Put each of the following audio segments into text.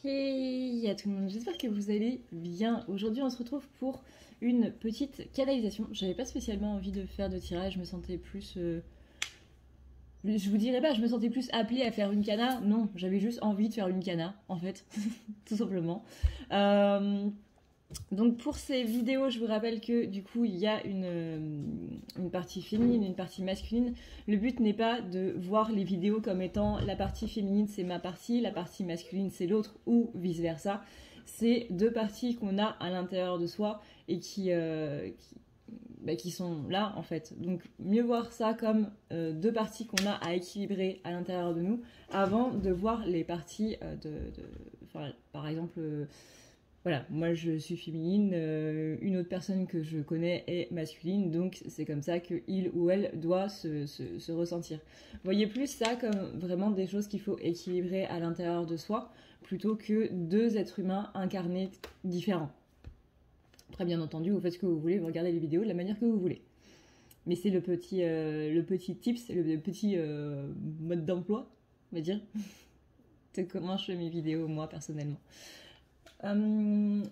Hey à tout le monde, j'espère que vous allez bien. Aujourd'hui on se retrouve pour une petite canalisation. J'avais pas spécialement envie de faire de tirage, je me sentais plus... Je vous dirais pas, je me sentais plus appelée à faire une cana. Non, j'avais juste envie de faire une cana, en fait, tout simplement. Donc pour ces vidéos, je vous rappelle que du coup il y a une partie féminine, une partie masculine. Le but n'est pas de voir les vidéos comme étant la partie féminine c'est ma partie, la partie masculine c'est l'autre ou vice versa. C'est deux parties qu'on a à l'intérieur de soi et qui sont là en fait. Donc mieux voir ça comme deux parties qu'on a à équilibrer à l'intérieur de nous avant de voir les parties par exemple... voilà, moi je suis féminine, une autre personne que je connais est masculine, donc c'est comme ça qu'il ou elle doit se ressentir. Voyez plus ça comme vraiment des choses qu'il faut équilibrer à l'intérieur de soi, plutôt que deux êtres humains incarnés différents. Très bien entendu, vous faites ce que vous voulez, vous regardez les vidéos de la manière que vous voulez. Mais c'est le petit tips, le petit mode d'emploi, on va dire, de comment je fais mes vidéos moi personnellement.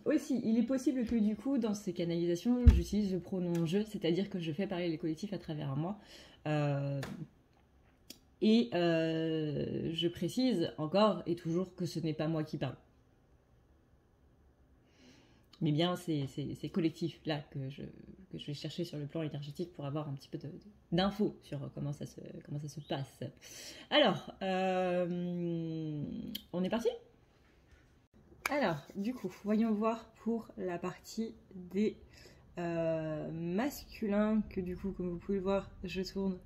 Aussi, il est possible que du coup, dans ces canalisations, j'utilise le pronom je, c'est-à-dire que je fais parler les collectifs à travers moi. Je précise encore et toujours que ce n'est pas moi qui parle. Mais bien ces collectifs-là que je vais chercher sur le plan énergétique pour avoir un petit peu d'infos sur comment ça se passe. Alors, on est parti ? Alors, du coup, voyons voir pour la partie des masculins, que du coup, comme vous pouvez le voir, je tourne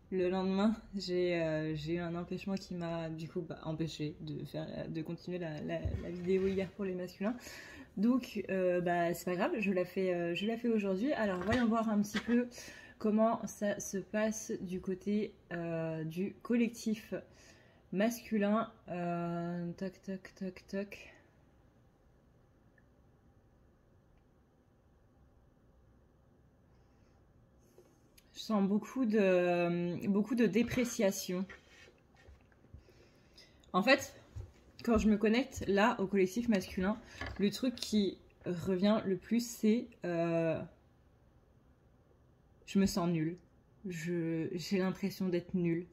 le lendemain. J'ai eu un empêchement qui m'a du coup empêché de continuer la vidéo hier pour les masculins. Donc, c'est pas grave, je la fais aujourd'hui. Alors, voyons voir un petit peu comment ça se passe du côté du collectif masculin. Toc, toc, toc, toc. Je sens beaucoup de dépréciation. En fait, quand je me connecte là au collectif masculin, le truc qui revient le plus, c'est je me sens nulle. J'ai l'impression d'être nulle.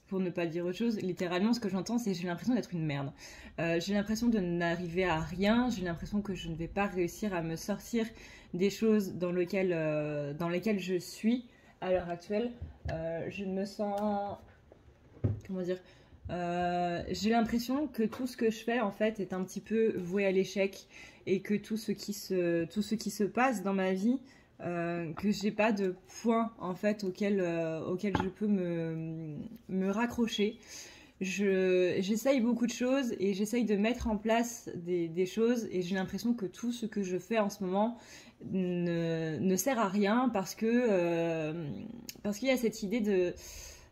Pour ne pas dire autre chose, littéralement ce que j'entends c'est j'ai l'impression d'être une merde. J'ai l'impression de n'arriver à rien, j'ai l'impression que je ne vais pas réussir à me sortir des choses dans lesquelles je suis à l'heure actuelle. Je me sens... Comment dire, j'ai l'impression que tout ce que je fais en fait est un petit peu voué à l'échec et que tout ce qui se passe dans ma vie, que j'ai pas de point en fait auquel je peux me raccrocher. J'essaye beaucoup de choses et j'essaye de mettre en place des choses et j'ai l'impression que tout ce que je fais en ce moment ne sert à rien parce qu'il y a cette idée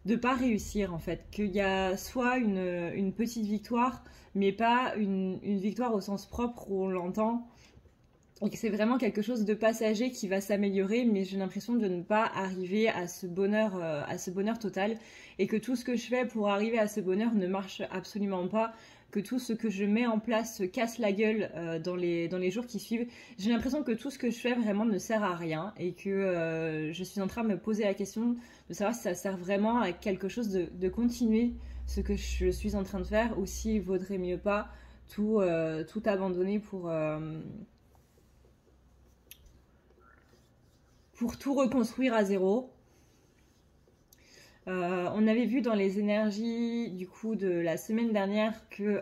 de pas réussir en fait, qu'il y a soit une petite victoire mais pas une victoire au sens propre où on l'entend, et que c'est vraiment quelque chose de passager qui va s'améliorer, mais j'ai l'impression de ne pas arriver à ce bonheur total, et que tout ce que je fais pour arriver à ce bonheur ne marche absolument pas, que tout ce que je mets en place se casse la gueule dans les jours qui suivent. J'ai l'impression que tout ce que je fais vraiment ne sert à rien, et que je suis en train de me poser la question de savoir si ça sert vraiment à quelque chose de continuer ce que je suis en train de faire, ou s'il vaudrait mieux pas tout abandonner pour tout reconstruire à zéro. On avait vu dans les énergies du coup de la semaine dernière que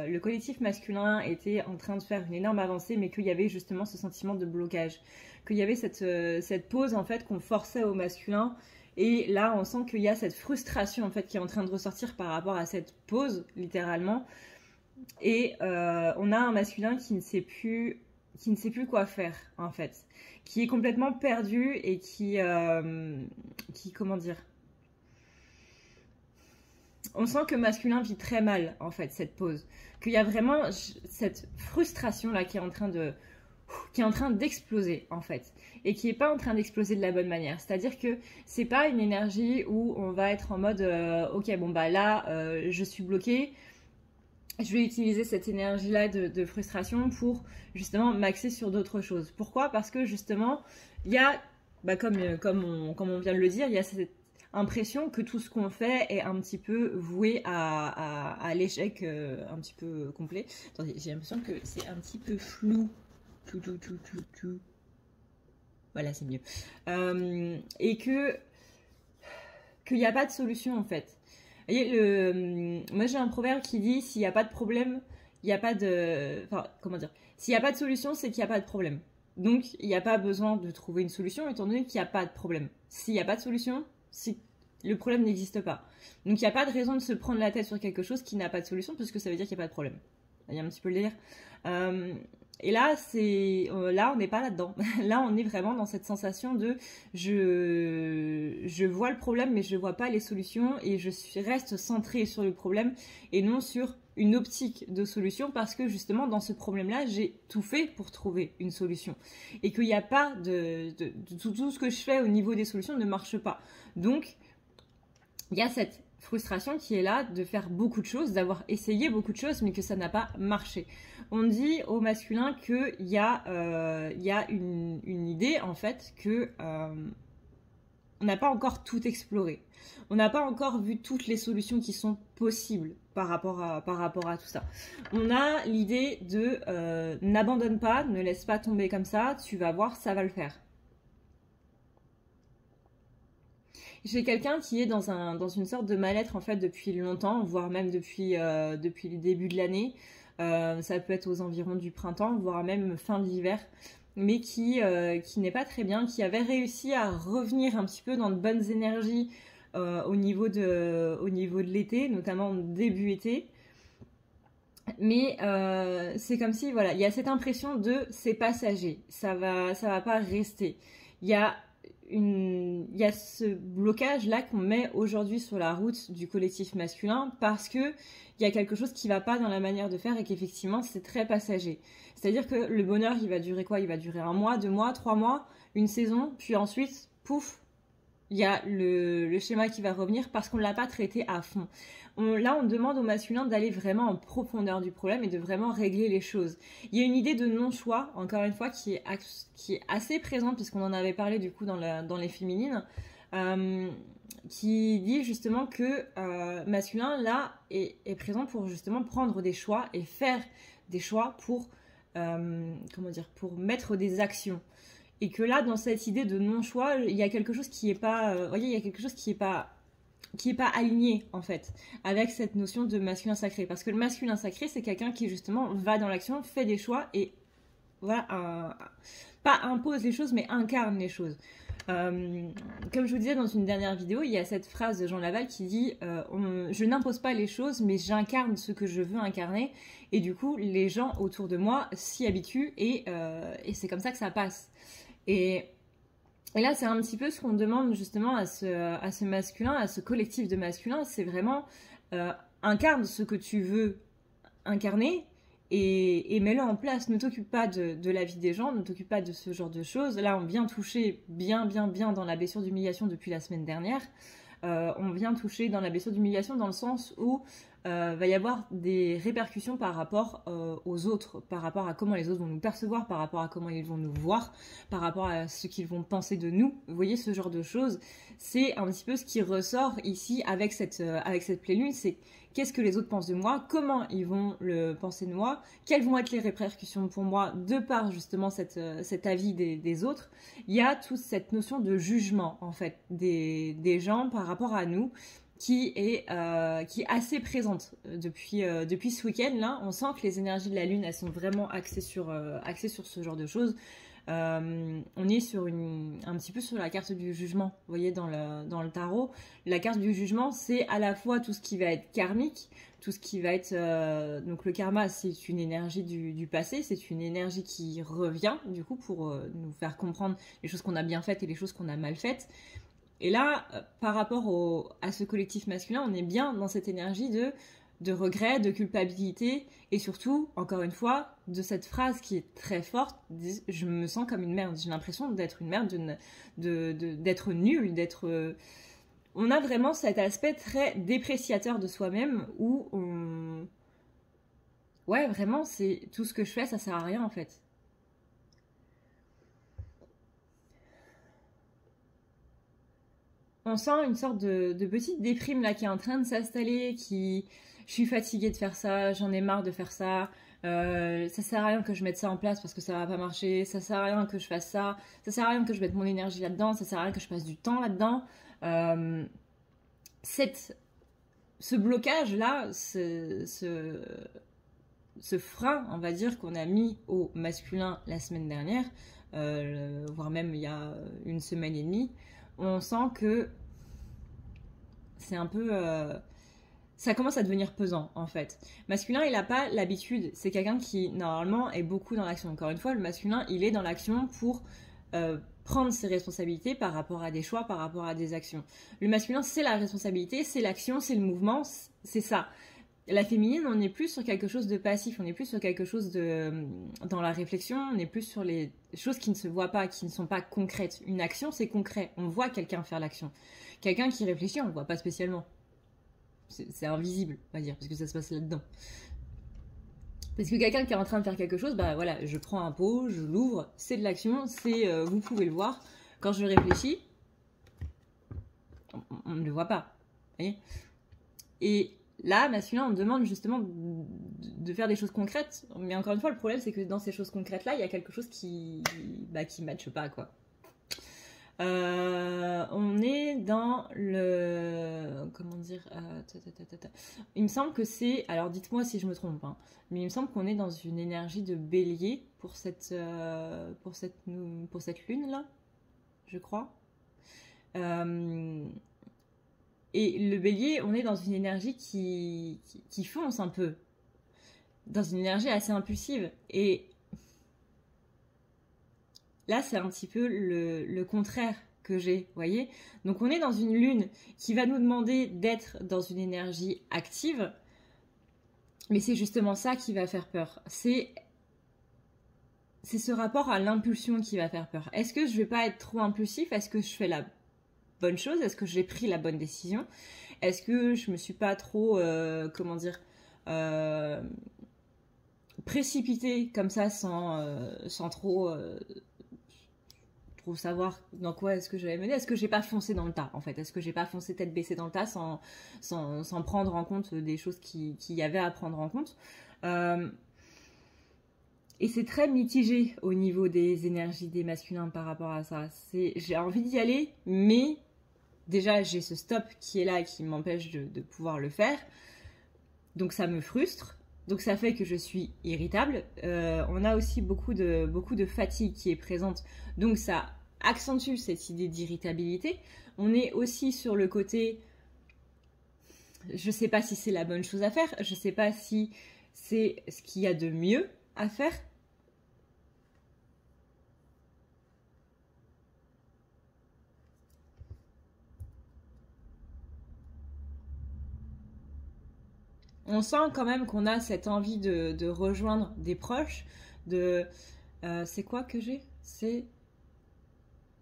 le collectif masculin était en train de faire une énorme avancée, mais qu'il y avait justement ce sentiment de blocage, qu'il y avait cette pause en fait qu'on forçait au masculin, et là on sent qu'il y a cette frustration en fait qui est en train de ressortir par rapport à cette pause littéralement, et on a un masculin qui ne sait plus quoi faire en fait, qui est complètement perdu et qui comment dire, on sent que masculin vit très mal en fait cette pause, qu'il y a vraiment cette frustration là qui est en train de qui est en train d'exploser en fait, et qui est pas en train d'exploser de la bonne manière. C'est-à-dire que c'est pas une énergie où on va être en mode ok bon bah là je suis bloquée, je vais utiliser cette énergie-là de frustration pour justement m'axer sur d'autres choses. Pourquoi? Parce que justement il y a comme on vient de le dire, il y a cette impression que tout ce qu'on fait est un petit peu voué à l'échec un petit peu complet. Attendez, j'ai l'impression que c'est un petit peu flou. Tout. Voilà, c'est mieux. Et qu'il n'y a pas de solution en fait. Vous voyez, moi j'ai un proverbe qui dit s'il n'y a pas de problème, il n'y a pas de. Enfin, comment dire? S'il n'y a pas de solution, c'est qu'il n'y a pas de problème. Donc, il n'y a pas besoin de trouver une solution étant donné qu'il n'y a pas de problème. S'il n'y a pas de solution, le problème n'existe pas. Donc, il n'y a pas de raison de se prendre la tête sur quelque chose qui n'a pas de solution, puisque ça veut dire qu'il n'y a pas de problème. Il y a un petit peu le délire. Et là, là, on n'est pas là-dedans. Là, on est vraiment dans cette sensation de je vois le problème, mais je ne vois pas les solutions et reste centrée sur le problème et non sur une optique de solution parce que justement, dans ce problème-là, j'ai tout fait pour trouver une solution et qu'il n'y a pas tout ce que je fais au niveau des solutions ne marche pas. Donc, il y a cette frustration qui est là de faire beaucoup de choses, d'avoir essayé beaucoup de choses, mais que ça n'a pas marché. On dit au masculin qu'il y a une idée, en fait, que on n'a pas encore tout exploré. On n'a pas encore vu toutes les solutions qui sont possibles par rapport à tout ça. On a l'idée de n'abandonne pas, ne laisse pas tomber comme ça, tu vas voir, ça va le faire. J'ai quelqu'un qui est dans une sorte de mal-être en fait depuis longtemps, voire même depuis le début de l'année. Ça peut être aux environs du printemps, voire même fin de l'hiver, mais qui n'est pas très bien, qui avait réussi à revenir un petit peu dans de bonnes énergies au niveau de l'été, notamment début été. Mais c'est comme si voilà, il y a cette impression de c'est passager, ça va pas rester. Il y a ce blocage là qu'on met aujourd'hui sur la route du collectif masculin parce que il y a quelque chose qui va pas dans la manière de faire et qu'effectivement c'est très passager. C'est-à-dire que le bonheur il va durer quoi? Il va durer 1 mois, 2 mois, 3 mois, une saison, puis ensuite pouf, il y a le schéma qui va revenir parce qu'on ne l'a pas traité à fond. Là, on demande au masculin d'aller vraiment en profondeur du problème et de vraiment régler les choses. Il y a une idée de non-choix, encore une fois, qui est assez présente, puisqu'on en avait parlé du coup dans les féminines, qui dit justement que masculin, là, est présent pour justement prendre des choix et faire des choix pour mettre des actions. Et que là, dans cette idée de non-choix, il y a quelque chose qui est pas, il y a quelque chose qui est pas aligné en fait avec cette notion de masculin sacré, parce que le masculin sacré c'est quelqu'un qui justement va dans l'action, fait des choix et voilà, pas impose les choses mais incarne les choses. Comme je vous disais dans une dernière vidéo, il y a cette phrase de Jean Laval qui dit je n'impose pas les choses mais j'incarne ce que je veux incarner, et du coup les gens autour de moi s'y habituent et c'est comme ça que ça passe. Et là, c'est un petit peu ce qu'on demande justement à ce masculin, à ce collectif de masculins, c'est vraiment incarne ce que tu veux incarner et mets-le en place. Ne t'occupe pas de la vie des gens, ne t'occupe pas de ce genre de choses. Là, on vient toucher bien dans la blessure d'humiliation depuis la semaine dernière. On vient toucher dans la blessure d'humiliation dans le sens où va y avoir des répercussions par rapport aux autres, par rapport à comment les autres vont nous percevoir, par rapport à comment ils vont nous voir, par rapport à ce qu'ils vont penser de nous. Vous voyez, ce genre de choses, c'est un petit peu ce qui ressort ici avec cette pleine lune, c'est qu'est-ce que les autres pensent de moi, comment ils vont le penser de moi, quelles vont être les répercussions pour moi de par justement cet avis des autres. Il y a toute cette notion de jugement en fait des gens par rapport à nous qui est assez présente depuis ce week-end là. On sent que les énergies de la lune elles sont vraiment axées sur ce genre de choses. On est sur un petit peu sur la carte du jugement, vous voyez, dans le tarot. La carte du jugement, c'est à la fois tout ce qui va être karmique, tout ce qui va être... donc le karma, c'est une énergie du passé, c'est une énergie qui revient, du coup, pour nous faire comprendre les choses qu'on a bien faites et les choses qu'on a mal faites. Et là, par rapport à ce collectif masculin, on est bien dans cette énergie de de regret, de culpabilité, et surtout, encore une fois, de cette phrase qui est très forte, je me sens comme une merde, j'ai l'impression d'être une merde, d'être nulle, d'être... On a vraiment cet aspect très dépréciateur de soi-même, où on... Ouais, vraiment, c'est tout ce que je fais, ça sert à rien, en fait. On sent une sorte de petite déprime là qui est en train de s'installer, qui... Je suis fatiguée de faire ça, j'en ai marre de faire ça, ça sert à rien que je mette ça en place parce que ça va pas marcher, ça sert à rien que je fasse ça, ça sert à rien que je mette mon énergie là-dedans, ça sert à rien que je passe du temps là-dedans. Euh, ce blocage-là, ce frein, on va dire, qu'on a mis au masculin la semaine dernière, voire même il y a une semaine et demie, on sent que c'est un peu... ça commence à devenir pesant, en fait. Masculin, il n'a pas l'habitude. C'est quelqu'un qui, normalement, est beaucoup dans l'action. Encore une fois, le masculin, il est dans l'action pour prendre ses responsabilités par rapport à des choix, par rapport à des actions. Le masculin, c'est la responsabilité, c'est l'action, c'est le mouvement, c'est ça. La féminine, on n'est plus sur quelque chose de passif, on n'est plus sur quelque chose de... dans la réflexion, on est plus sur les choses qui ne se voient pas, qui ne sont pas concrètes. Une action, c'est concret. On voit quelqu'un faire l'action. Quelqu'un qui réfléchit, on ne le voit pas spécialement. C'est invisible, on va dire, parce que ça se passe là-dedans. Parce que quelqu'un qui est en train de faire quelque chose, bah voilà, je prends un pot, je l'ouvre, c'est de l'action, c'est, vous pouvez le voir. Quand je réfléchis, on ne le voit pas. Voyez. Et là, masculin, on me demande justement de faire des choses concrètes. Mais encore une fois, le problème, c'est que dans ces choses concrètes-là, il y a quelque chose qui matche pas, quoi. On est dans le... Comment dire Il me semble que c'est... Alors dites-moi si je me trompe, hein, mais il me semble qu'on est dans une énergie de bélier pour cette lune-là, je crois. Et le bélier, on est dans une énergie qui fonce un peu. Dans une énergie assez impulsive. Et... là, c'est un petit peu le contraire que j'ai, vous voyez. Donc, on est dans une lune qui va nous demander d'être dans une énergie active. Mais c'est justement ça qui va faire peur. C'est ce rapport à l'impulsion qui va faire peur. Est-ce que je vais pas être trop impulsif? Est-ce que je fais la bonne chose? Est-ce que j'ai pris la bonne décision? Est-ce que je me suis pas trop, précipitée comme ça sans trop savoir dans quoi est-ce que j'allais mener. Est-ce que j'ai pas foncé dans le tas, en fait? Est-ce que j'ai pas foncé tête baissée dans le tas sans prendre en compte des choses qu'il y avait à prendre en compte? Et c'est très mitigé au niveau des énergies des masculins par rapport à ça. J'ai envie d'y aller, mais déjà j'ai ce stop qui est là et qui m'empêche de pouvoir le faire. Donc ça me frustre. Donc ça fait que je suis irritable. On a aussi beaucoup de fatigue qui est présente. Donc ça accentue cette idée d'irritabilité. On est aussi sur le côté... je sais pas si c'est la bonne chose à faire. Je sais pas si c'est ce qu'il y a de mieux à faire. On sent quand même qu'on a cette envie de rejoindre des proches, c'est quoi que j'ai?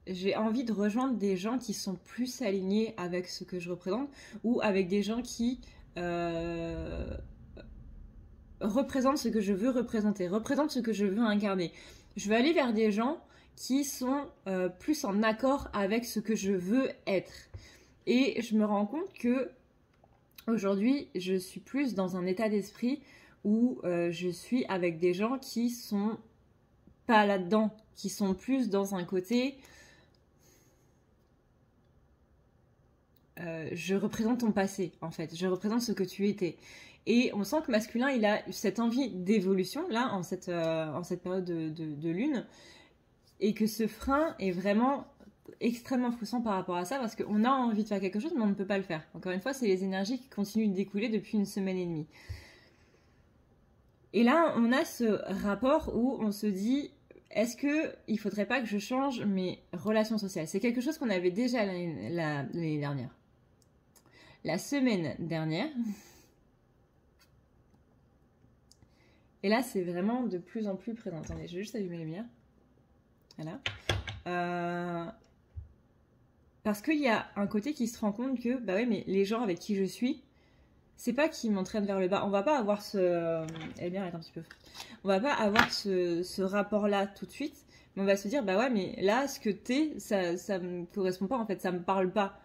J'ai envie de rejoindre des gens qui sont plus alignés avec ce que je représente, ou avec des gens qui représentent ce que je veux représenter, représentent ce que je veux incarner. Je veux aller vers des gens qui sont plus en accord avec ce que je veux être. Et je me rends compte que aujourd'hui, je suis plus dans un état d'esprit où je suis avec des gens qui sont pas là-dedans, qui sont plus dans un côté je représente ton passé, en fait, je représente ce que tu étais. Et on sent que masculin, il a cette envie d'évolution, là, en cette période de lune, et que ce frein est vraiment extrêmement frustrant par rapport à ça, parce qu'on a envie de faire quelque chose, mais on ne peut pas le faire. Encore une fois, c'est les énergies qui continuent de découler depuis une semaine et demie. Et là, on a ce rapport où on se dit, est-ce qu'il ne faudrait pas que je change mes relations sociales? C'est quelque chose qu'on avait déjà l'année dernière. La semaine dernière, Et là, c'est vraiment de plus en plus présent. Attendez, je vais juste allumer les lumières. Voilà. Parce qu'il y a un côté qui se rend compte que, bah ouais, mais les gens avec qui je suis, c'est pas qu'ils m'entraînent vers le bas. On va pas avoir ce... Eh bien, un petit peu. On va pas avoir ce rapport-là tout de suite. Mais on va se dire, bah ouais, mais là, ce que t'es, ça me correspond pas, en fait, ça me parle pas.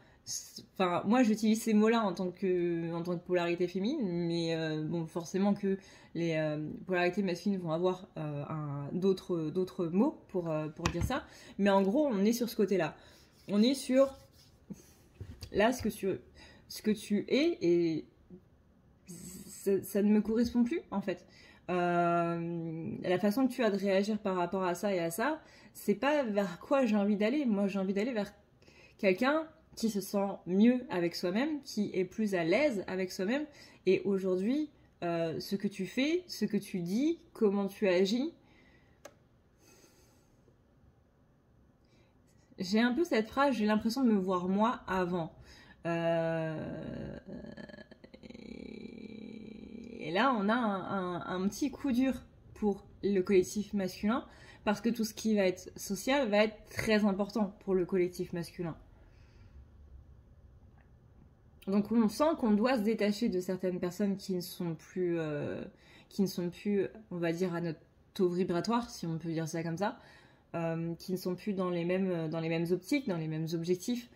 Enfin, moi, j'utilise ces mots-là en tant que polarité féminine, mais bon, forcément que les polarités masculines vont avoir d'autres mots pour dire ça. Mais en gros, on est sur ce côté-là. On est sur là ce que tu es et ça ne me correspond plus en fait. La façon que tu as de réagir par rapport à ça et à ça, c'est pas vers quoi j'ai envie d'aller. Moi, j'ai envie d'aller vers quelqu'un qui se sent mieux avec soi-même, qui est plus à l'aise avec soi-même. Et aujourd'hui, ce que tu fais, ce que tu dis, comment tu agis, j'ai un peu cette phrase, j'ai l'impression de me voir moi avant. Et là, on a un petit coup dur pour le collectif masculin, parce que tout ce qui va être social va être très important pour le collectif masculin. Donc on sent qu'on doit se détacher de certaines personnes qui ne sont plus, on va dire, à notre taux vibratoire, si on peut dire ça comme ça, qui ne sont plus dans les mêmes optiques, dans les mêmes objectifs.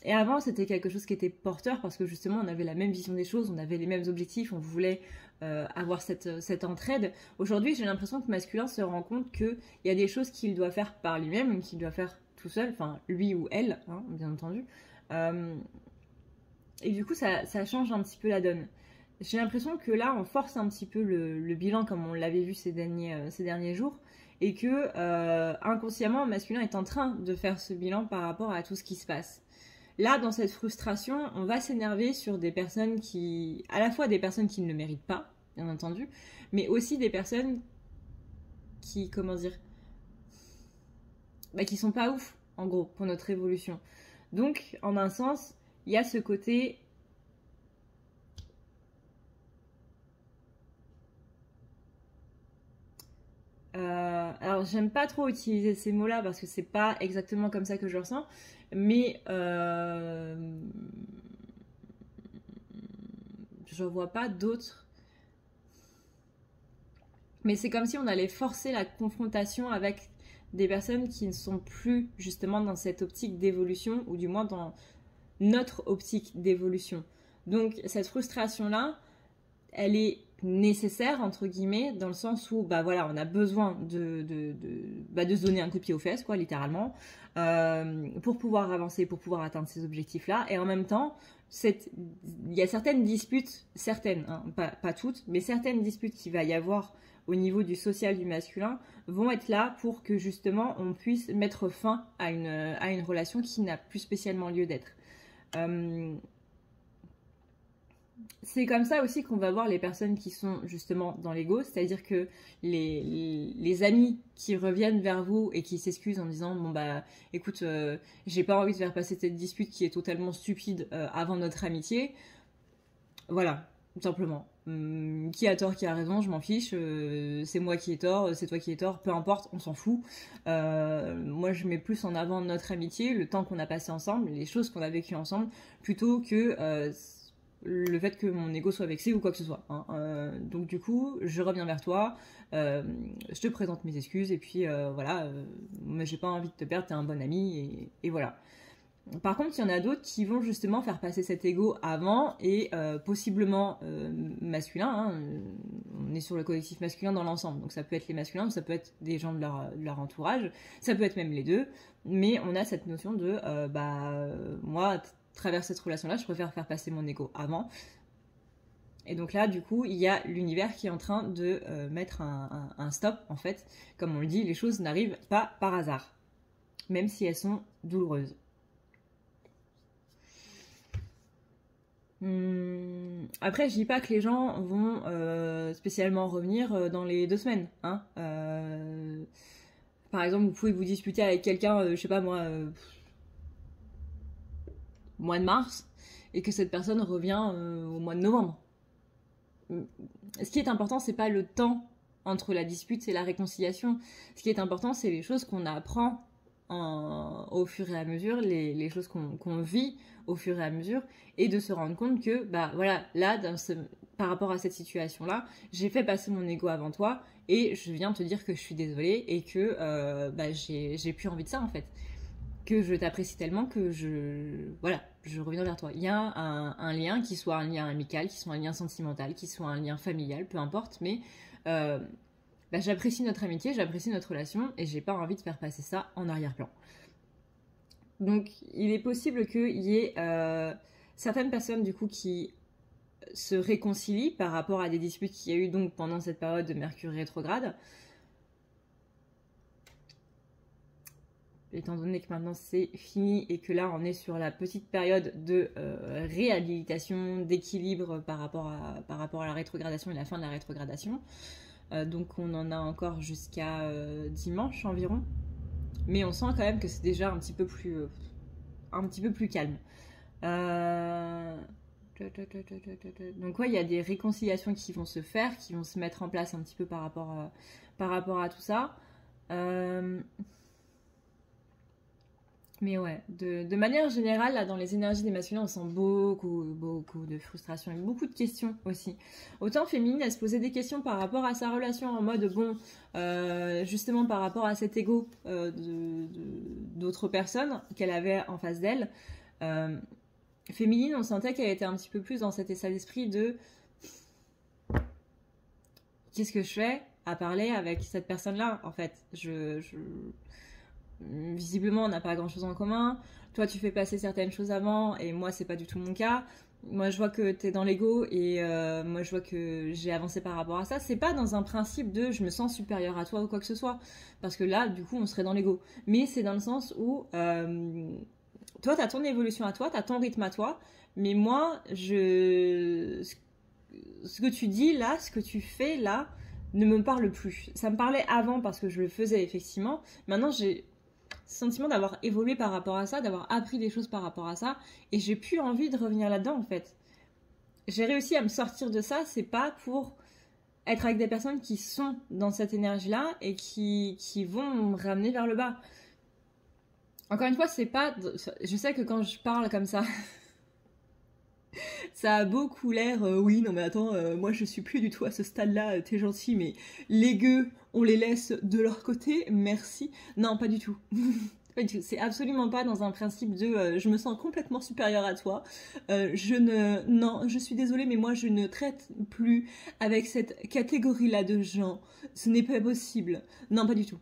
Et avant, c'était quelque chose qui était porteur parce que justement, on avait la même vision des choses, on avait les mêmes objectifs, on voulait avoir cette entraide. Aujourd'hui, j'ai l'impression que le masculin se rend compte qu'il y a des choses qu'il doit faire par lui-même, qu'il doit faire tout seul, enfin lui ou elle, hein, bien entendu. Et du coup, ça change un petit peu la donne. J'ai l'impression que là, on force un petit peu le bilan comme on l'avait vu ces derniers jours, et que inconsciemment, le masculin est en train de faire ce bilan par rapport à tout ce qui se passe. Là, dans cette frustration, on va s'énerver sur des personnes qui, à la fois des personnes qui ne le méritent pas, bien entendu, mais aussi des personnes qui, comment dire, qui sont pas ouf, en gros, pour notre évolution. Donc, en un sens, il y a ce côté... alors, j'aime pas trop utiliser ces mots-là parce que c'est pas exactement comme ça que je le ressens, mais je vois pas d'autres. Mais c'est comme si on allait forcer la confrontation avec des personnes qui ne sont plus justement dans cette optique d'évolution, ou du moins dans notre optique d'évolution. Donc cette frustration-là, elle est nécessaire, entre guillemets, dans le sens où, bah voilà, on a besoin de se donner un coup de pied aux fesses, quoi, littéralement, pour pouvoir avancer, pour pouvoir atteindre ces objectifs-là. Et en même temps, il y a certaines disputes, certaines, hein, pas toutes, mais certaines disputes qu'il va y avoir au niveau du social du masculin vont être là pour que justement on puisse mettre fin à une relation qui n'a plus spécialement lieu d'être. C'est comme ça aussi qu'on va voir les personnes qui sont justement dans l'ego, c'est-à-dire que les amis qui reviennent vers vous et qui s'excusent en disant bon bah écoute, j'ai pas envie de faire passer cette dispute qui est totalement stupide avant notre amitié. Voilà, tout simplement. Qui a tort, qui a raison, je m'en fiche, c'est moi qui ai tort, c'est toi qui ai tort, peu importe, on s'en fout. Moi je mets plus en avant notre amitié, le temps qu'on a passé ensemble, les choses qu'on a vécues ensemble, plutôt que le fait que mon ego soit vexé ou quoi que ce soit. Hein. Donc du coup, je reviens vers toi, je te présente mes excuses, et puis voilà, moi j'ai pas envie de te perdre, t'es un bon ami, et voilà. Par contre, il y en a d'autres qui vont justement faire passer cet ego avant et possiblement masculin. Hein. On est sur le collectif masculin dans l'ensemble, donc ça peut être les masculins, ça peut être des gens de leur entourage, ça peut être même les deux. Mais on a cette notion de moi, à travers cette relation-là, je préfère faire passer mon ego avant. Et donc là, du coup, il y a l'univers qui est en train de mettre un stop, en fait. Comme on le dit, les choses n'arrivent pas par hasard, même si elles sont douloureuses. Après, je dis pas que les gens vont spécialement revenir dans les 2 semaines. Hein. Par exemple, vous pouvez vous disputer avec quelqu'un, je sais pas moi, mois de mars, et que cette personne revient au mois de novembre. ce qui est important, c'est pas le temps entre la dispute et la réconciliation. Ce qui est important, c'est les choses qu'on apprend au fur et à mesure, les choses qu'on vit au fur et à mesure, et de se rendre compte que, bah voilà, là, par rapport à cette situation-là, j'ai fait passer mon ego avant toi, et je viens te dire que je suis désolée, et que bah, j'ai plus envie de ça, en fait. Que je t'apprécie tellement que je reviens vers toi. Il y a un lien, qui soit un lien amical, qui soit un lien sentimental, qui soit un lien familial, peu importe, mais bah, j'apprécie notre amitié, j'apprécie notre relation, et j'ai pas envie de faire passer ça en arrière-plan. Donc, il est possible qu'il y ait certaines personnes, du coup, qui se réconcilient par rapport à des disputes qu'il y a eu donc pendant cette période de Mercure rétrograde. Étant donné que maintenant c'est fini et que là on est sur la petite période de réhabilitation, d'équilibre par rapport à la rétrogradation et la fin de la rétrogradation. Donc on en a encore jusqu'à dimanche environ. Mais on sent quand même que c'est déjà un petit peu plus calme. Donc ouais, il y a des réconciliations qui vont se faire, qui vont se mettre en place un petit peu par rapport à tout ça. Mais ouais, de manière générale, là, dans les énergies des masculins, on sent beaucoup de frustration et beaucoup de questions aussi. Autant féminine, elle se posait des questions par rapport à sa relation, en mode, bon, justement par rapport à cet ego d'autres personnes qu'elle avait en face d'elle. Féminine, on sentait qu'elle était un petit peu plus dans cet état d'esprit de qu'est-ce que je fais à parler avec cette personne-là, en fait. Visiblement, on n'a pas grand-chose en commun. Toi, tu fais passer certaines choses avant, et moi, c'est pas du tout mon cas. Moi, je vois que t'es dans l'ego, et moi, je vois que j'ai avancé par rapport à ça. C'est pas dans un principe de je me sens supérieure à toi ou quoi que ce soit, parce que là, du coup, on serait dans l'ego. Mais c'est dans le sens où toi, t'as ton évolution à toi, t'as ton rythme à toi, mais moi, ce que tu dis là, ce que tu fais là, ne me parle plus. Ça me parlait avant parce que je le faisais effectivement. Maintenant, j'ai sentiment d'avoir évolué par rapport à ça, d'avoir appris des choses par rapport à ça, et j'ai plus envie de revenir là-dedans en fait. J'ai réussi à me sortir de ça, c'est pas pour être avec des personnes qui sont dans cette énergie-là et qui vont me ramener vers le bas. Encore une fois, c'est pas... Je sais que quand je parle comme ça, ça a beaucoup l'air, oui, non mais attends, moi je suis plus du tout à ce stade-là, t'es gentil, mais les gueux, on les laisse de leur côté, merci. Non, pas du tout. Pas du tout. C'est absolument pas dans un principe de je me sens complètement supérieure à toi. Non, je suis désolée, mais moi je ne traite plus avec cette catégorie-là de gens. Ce n'est pas possible. Non, pas du tout.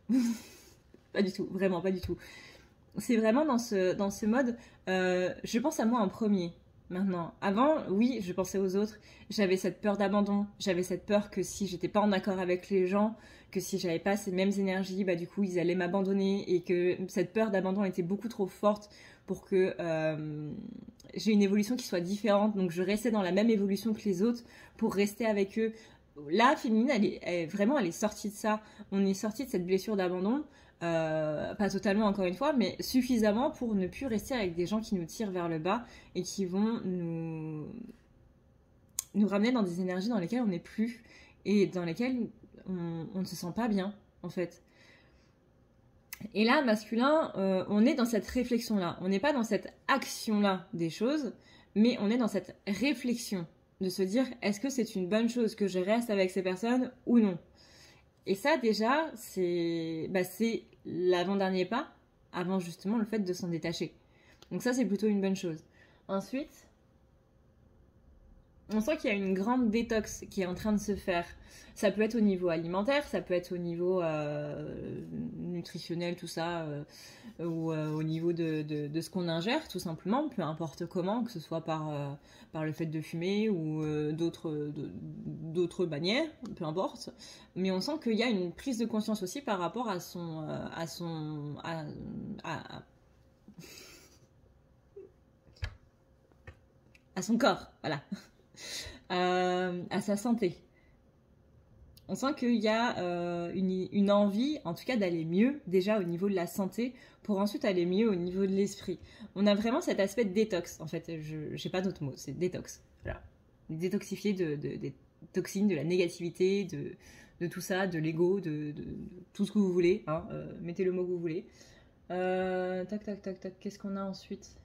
Pas du tout, vraiment pas du tout. C'est vraiment dans ce mode, je pense à moi en premier. Maintenant, avant, oui, je pensais aux autres. J'avais cette peur d'abandon. J'avais cette peur que si j'étais pas en accord avec les gens, que si j'avais pas ces mêmes énergies, bah du coup ils allaient m'abandonner, et que cette peur d'abandon était beaucoup trop forte pour que j'ai une évolution qui soit différente. Donc je restais dans la même évolution que les autres pour rester avec eux. Là, féminine, elle est sortie de ça. On est sorti de cette blessure d'abandon. Pas totalement encore une fois, mais suffisamment pour ne plus rester avec des gens qui nous tirent vers le bas et qui vont nous ramener dans des énergies dans lesquelles on n'est plus et dans lesquelles on ne se sent pas bien en fait. Et là, masculin, on est dans cette réflexion-là. On n'est pas dans cette action-là des choses, mais on est dans cette réflexion de se dire est-ce que c'est une bonne chose que je reste avec ces personnes ou non. Et ça, déjà, c'est l'avant-dernier pas avant justement le fait de s'en détacher. Donc ça, c'est plutôt une bonne chose. Ensuite, on sent qu'il y a une grande détox qui est en train de se faire. Ça peut être au niveau alimentaire, ça peut être au niveau nutritionnel, tout ça, ou au niveau de ce qu'on ingère, tout simplement, peu importe comment, que ce soit par le fait de fumer ou d'autres manières, peu importe. Mais on sent qu'il y a une prise de conscience aussi par rapport à son corps, voilà, à sa santé. On sent qu'il y a une envie, en tout cas, d'aller mieux, déjà au niveau de la santé, pour ensuite aller mieux au niveau de l'esprit. On a vraiment cet aspect de détox, en fait, j'ai pas d'autre mot, c'est détox. Voilà. Détoxifier toxines, de la négativité, de tout ça, de l'ego, de tout ce que vous voulez, hein, mettez le mot que vous voulez. Tac, tac, tac, tac, qu'est-ce qu'on a ensuite?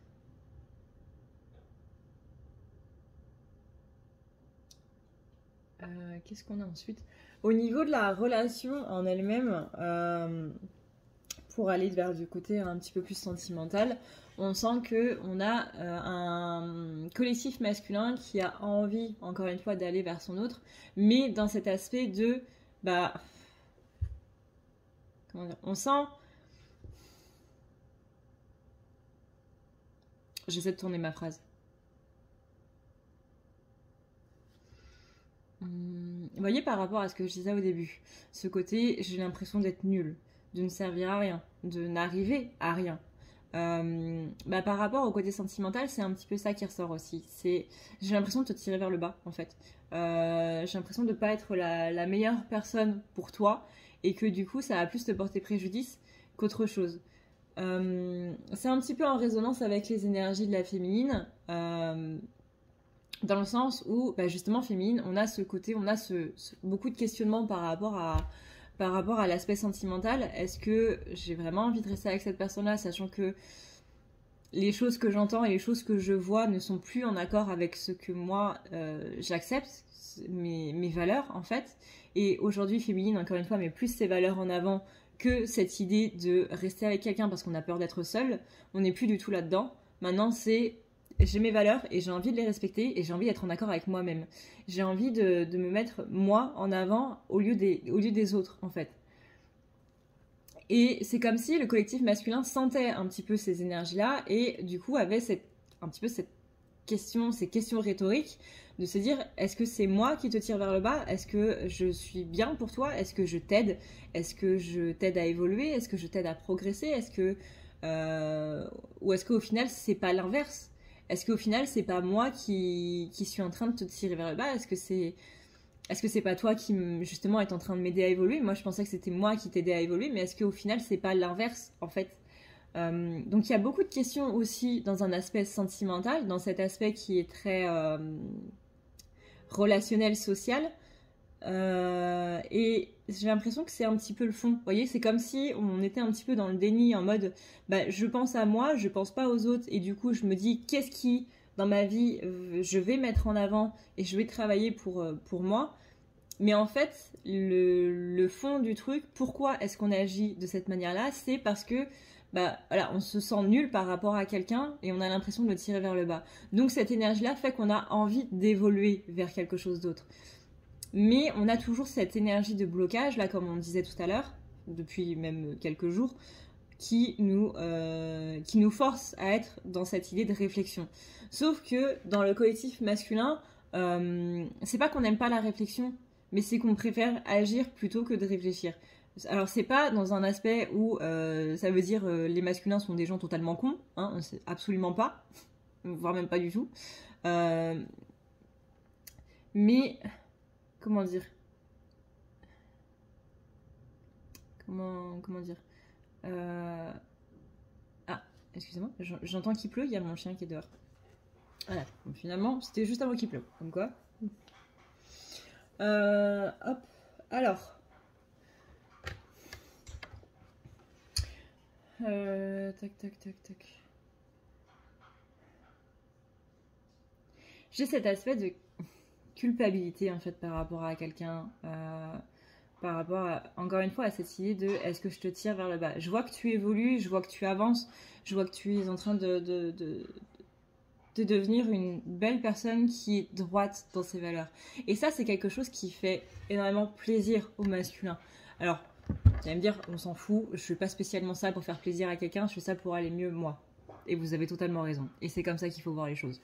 Qu'est-ce qu'on a ensuite? Au niveau de la relation en elle-même, pour aller vers du côté un petit peu plus sentimental, on sent qu'on a un collectif masculin qui a envie, encore une fois, d'aller vers son autre, mais dans cet aspect de... Bah, comment dire, on sent... J'essaie de tourner ma phrase. Vous voyez, par rapport à ce que je disais au début, ce côté, j'ai l'impression d'être nulle, de ne servir à rien, de n'arriver à rien. Bah, par rapport au côté sentimental, c'est un petit peu ça qui ressort aussi. J'ai l'impression de te tirer vers le bas, en fait. J'ai l'impression de ne pas être la meilleure personne pour toi et que du coup, ça va plus te porter préjudice qu'autre chose. C'est un petit peu en résonance avec les énergies de la féminine. Dans le sens où, bah justement, féminine, on a ce côté, on a beaucoup de questionnements par rapport à l'aspect sentimental. Est-ce que j'ai vraiment envie de rester avec cette personne-là, sachant que les choses que j'entends et les choses que je vois ne sont plus en accord avec ce que moi j'accepte, mes valeurs en fait. Et aujourd'hui, féminine, encore une fois, met plus ses valeurs en avant que cette idée de rester avec quelqu'un parce qu'on a peur d'être seul. On n'est plus du tout là-dedans. Maintenant, c'est... J'ai mes valeurs et j'ai envie de les respecter et j'ai envie d'être en accord avec moi-même. J'ai envie de me mettre moi en avant au lieu des autres en fait. Et c'est comme si le collectif masculin sentait un petit peu ces énergies-là et du coup avait un petit peu ces questions rhétoriques de se dire est-ce que c'est moi qui te tire vers le bas? Est-ce que je suis bien pour toi? Est-ce que je t'aide? Est-ce que je t'aide à évoluer? Est-ce que je t'aide à progresser? Ou est-ce qu'au final c'est pas l'inverse? Est-ce qu'au final, c'est pas moi qui suis en train de te tirer vers le bas? Est-ce que c'est pas toi qui, justement, est en train de m'aider à évoluer? Moi, je pensais que c'était moi qui t'aidais à évoluer, mais est-ce qu'au final, c'est pas l'inverse, en fait? Donc, il y a beaucoup de questions aussi dans un aspect sentimental, dans cet aspect qui est très relationnel, social. Et j'ai l'impression que c'est un petit peu le fond. Vous voyez, c'est comme si on était un petit peu dans le déni en mode bah, je pense à moi, je pense pas aux autres. Et du coup, je me dis qu'est-ce qui, dans ma vie, je vais mettre en avant et je vais travailler pour moi. Mais en fait, le fond du truc, pourquoi est-ce qu'on agit de cette manière-là? C'est parce que bah, voilà, on se sent nul par rapport à quelqu'un et on a l'impression de le tirer vers le bas. Donc cette énergie-là fait qu'on a envie d'évoluer vers quelque chose d'autre. Mais on a toujours cette énergie de blocage, là, comme on disait tout à l'heure, depuis même quelques jours, qui nous force à être dans cette idée de réflexion. Sauf que dans le collectif masculin, c'est pas qu'on n'aime pas la réflexion, mais c'est qu'on préfère agir plutôt que de réfléchir. Alors c'est pas dans un aspect où ça veut dire les masculins sont des gens totalement cons, hein, c'est absolument pas, voire même pas du tout. Mais... Comment dire? Comment dire? Ah, excusez-moi, j'entends qu'il pleut, il y a mon chien qui est dehors. Voilà, donc finalement, c'était juste avant qu'il pleuve, comme quoi. Hop, alors. Tac, tac, tac, tac. J'ai cet aspect de culpabilité en fait par rapport à quelqu'un, par rapport à, encore une fois à cette idée de est-ce que je te tire vers le bas? Je vois que tu évolues, je vois que tu avances, je vois que tu es en train de devenir une belle personne qui est droite dans ses valeurs. Et ça, c'est quelque chose qui fait énormément plaisir au masculin. Alors, vous allez me dire, on s'en fout, je fais pas spécialement ça pour faire plaisir à quelqu'un, je fais ça pour aller mieux moi. Et vous avez totalement raison. Et c'est comme ça qu'il faut voir les choses.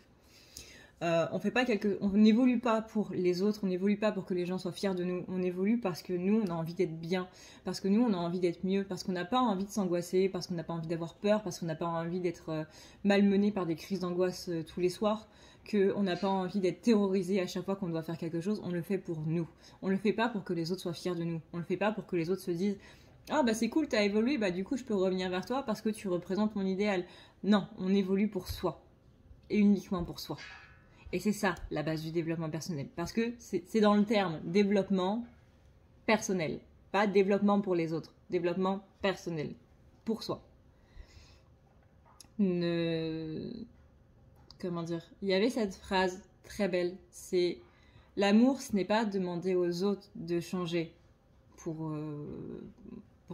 On n'évolue pas pour les autres, on n'évolue pas pour que les gens soient fiers de nous, on évolue parce que nous, on a envie d'être bien, parce que nous, on a envie d'être mieux, parce qu'on n'a pas envie de s'angoisser, parce qu'on n'a pas envie d'avoir peur, parce qu'on n'a pas envie d'être malmené par des crises d'angoisse tous les soirs, qu'on n'a pas envie d'être terrorisé à chaque fois qu'on doit faire quelque chose. On le fait pour nous. On le fait pas pour que les autres soient fiers de nous. On le fait pas pour que les autres se disent « Ah bah c'est cool, t'as évolué, bah du coup je peux revenir vers toi parce que tu représentes mon idéal. » Non, on évolue pour soi. Et uniquement pour soi. Et c'est ça la base du développement personnel. Parce que c'est dans le terme développement personnel. Pas développement pour les autres. Développement personnel. Pour soi. Comment dire? Il y avait cette phrase très belle. C'est l'amour, ce n'est pas demander aux autres de changer pour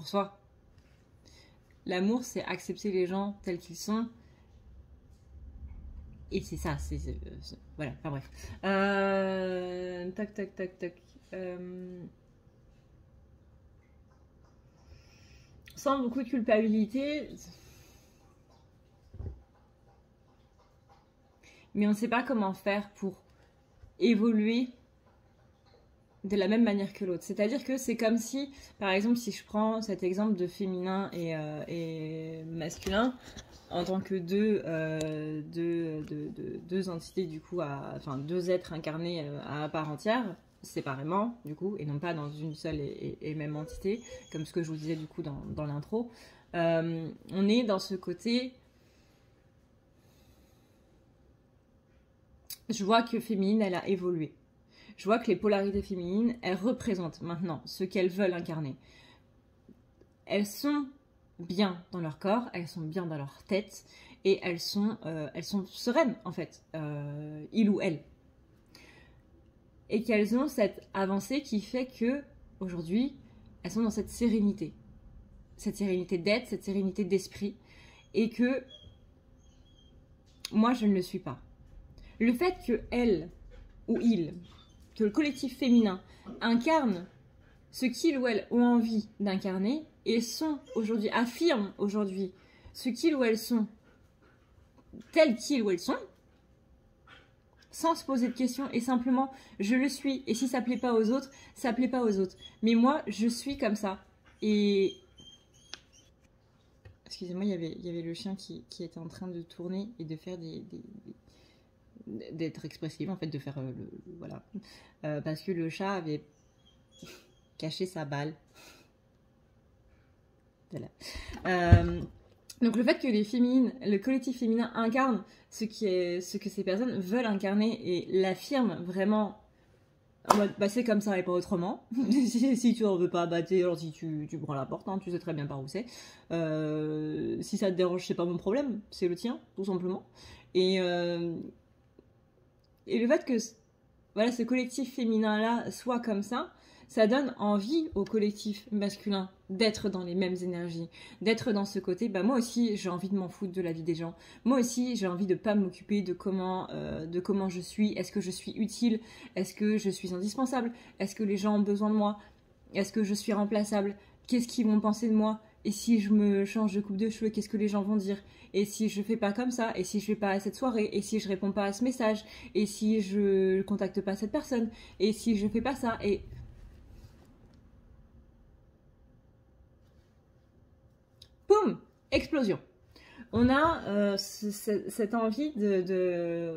soi. L'amour, c'est accepter les gens tels qu'ils sont. Et c'est ça, voilà, enfin bref. Tac. Sans beaucoup de culpabilité. Mais on ne sait pas comment faire pour évoluer de la même manière que l'autre. C'est-à-dire que c'est comme si, par exemple, si je prends cet exemple de féminin et masculin, en tant que deux entités, du coup, enfin deux êtres incarnés à part entière, séparément, du coup, et non pas dans une seule et même entité, comme ce que je vous disais, du coup, dans l'intro. On est dans ce côté... Je vois que féminine, elle a évolué. Je vois que les polarités féminines, elles représentent maintenant ce qu'elles veulent incarner. Elles sont bien dans leur corps, elles sont bien dans leur tête, et elles sont sereines, en fait, il ou elle. Et qu'elles ont cette avancée qui fait que, aujourd'hui, elles sont dans cette sérénité d'être, cette sérénité d'esprit, et que moi, je ne le suis pas. Le fait que elle ou il, que le collectif féminin incarne ce qu'ils ou elles ont envie d'incarner et sont aujourd'hui, affirment aujourd'hui ce qu'ils ou elles sont, tels qu'ils ou elles sont, sans se poser de questions et simplement je le suis. Et si ça plaît pas aux autres, ça plaît pas aux autres. Mais moi, je suis comme ça. Et excusez-moi, il y avait le chien qui était en train de tourner et de faire d'être expressive, en fait, de faire voilà. Parce que le chat avait caché sa balle. Voilà. Donc le fait que les féminines, le collectif féminin incarne ce que ces personnes veulent incarner et l'affirment vraiment en mode, bah c'est comme ça et pas autrement. Si tu en veux pas, bah alors si tu prends la porte, hein, tu sais très bien par où c'est. Si ça te dérange, c'est pas mon problème, c'est le tien, tout simplement. Et le fait que voilà, ce collectif féminin-là soit comme ça donne envie au collectif masculin d'être dans les mêmes énergies, d'être dans ce côté, bah moi aussi j'ai envie de m'en foutre de la vie des gens, moi aussi j'ai envie de pas m'occuper de comment je suis, est-ce que je suis utile, est-ce que je suis indispensable, est-ce que les gens ont besoin de moi, est-ce que je suis remplaçable, qu'est-ce qu'ils vont penser de moi, et si je me change de coupe de cheveux, qu'est-ce que les gens vont dire, et si je fais pas comme ça, et si je vais pas à cette soirée, et si je réponds pas à ce message, et si je contacte pas cette personne, et si je fais pas ça, et boum, explosion. On a cette envie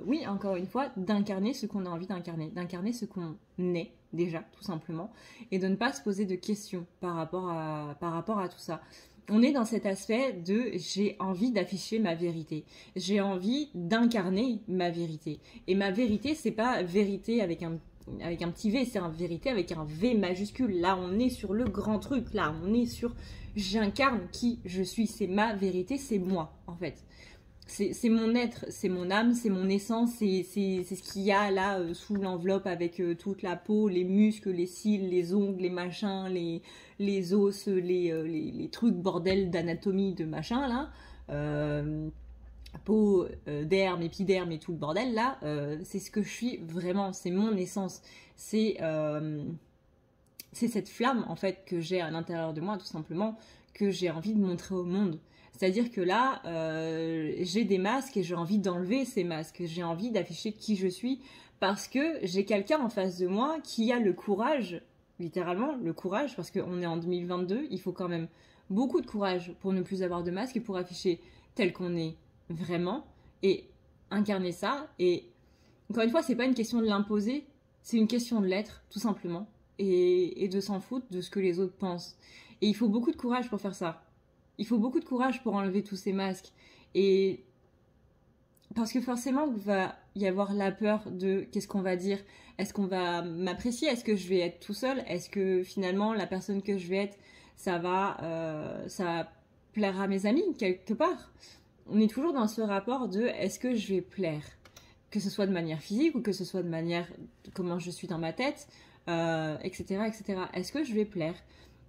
oui, encore une fois, d'incarner ce qu'on a envie d'incarner ce qu'on est déjà, tout simplement, et de ne pas se poser de questions par rapport à tout ça. On est dans cet aspect de j'ai envie d'afficher ma vérité, j'ai envie d'incarner ma vérité. Et ma vérité, c'est pas vérité avec un petit V, c'est un vérité avec un V majuscule. Là, on est sur le grand truc, là, on est sur j'incarne qui je suis, c'est ma vérité, c'est moi, en fait. C'est mon être, c'est mon âme, c'est mon essence, c'est ce qu'il y a là sous l'enveloppe avec toute la peau, les muscles, les cils, les ongles, les machins, les os, les trucs bordel d'anatomie de machin là. Peau, derme, épiderme et tout le bordel là, c'est ce que je suis vraiment, c'est mon essence. C'est cette flamme en fait que j'ai à l'intérieur de moi tout simplement, que j'ai envie de montrer au monde. C'est-à-dire que là, j'ai des masques et j'ai envie d'enlever ces masques. J'ai envie d'afficher qui je suis parce que j'ai quelqu'un en face de moi qui a le courage, littéralement le courage, parce qu'on est en 2022, il faut quand même beaucoup de courage pour ne plus avoir de masque et pour afficher tel qu'on est vraiment et incarner ça. Et encore une fois, c'est pas une question de l'imposer, c'est une question de l'être, tout simplement, et de s'en foutre de ce que les autres pensent. Et il faut beaucoup de courage pour faire ça. Il faut beaucoup de courage pour enlever tous ces masques. Et parce que forcément, y avoir la peur de qu'est-ce qu'on va dire, est-ce qu'on va m'apprécier, est-ce que je vais être tout seul, est-ce que finalement la personne que je vais être, ça va plaire à mes amis quelque part. On est toujours dans ce rapport de est-ce que je vais plaire, que ce soit de manière physique ou que ce soit de manière comment je suis dans ma tête, etc., etc. Est-ce que je vais plaire?